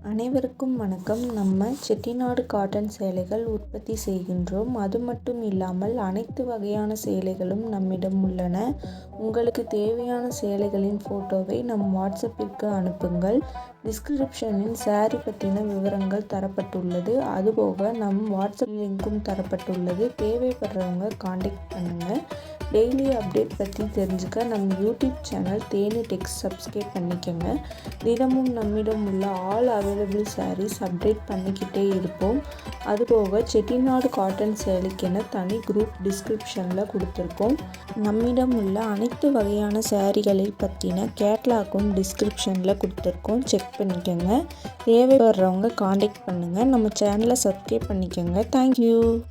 அனைவருக்கும் வணக்கம். நம்ம செட்டிநாடு காட்டன் சேலைகள் உற்பத்தி செய்கின்றோம். அது மட்டும் இல்லாமல் அனைத்து வகையான சேலைகளும் நம்மிடம் உள்ளன. உங்களுக்கு தேவையான சேலைகளின் ஃபோட்டோவை நம் வாட்ஸ்அப்பிற்கு அனுப்புங்கள். டிஸ்கிரிப்ஷனில் சாரி பற்றின விவரங்கள் தரப்பட்டுள்ளது. அதுபோக நம் வாட்ஸ்அப் லிங்க்கும் தரப்பட்டுள்ளது. தேவைப்படுறவங்க காண்டாக்ட் பண்ணுங்கள். டெய்லி அப்டேட் பற்றி தெரிஞ்சுக்க நம்ம யூடியூப் சேனல் தேனி டெக்ஸ் சப்ஸ்கிரைப் பண்ணிக்கோங்க. தினமும் நம்மிடம் உள்ள ஆல் அவைலபிள் சாரீஸ் அப்டேட் பண்ணிக்கிட்டே இருப்போம். அதுபோக செட்டிநாடு காட்டன் சேலைக்கென தனி குரூப் டிஸ்கிரிப்ஷனில் கொடுத்துருக்கோம். நம்மிடம் உள்ள அனைத்து வகையான சாரீகளை பற்றின கேட்லாக்கும் டிஸ்கிரிப்ஷனில் கொடுத்துருக்கோம். செக் பண்ணிக்கோங்க. தேவைப்படுறவங்க காண்டாக்ட் பண்ணுங்கள். நம்ம சேனலை சப்ஸ்கிரைப் பண்ணிக்கோங்க. தேங்க்யூ.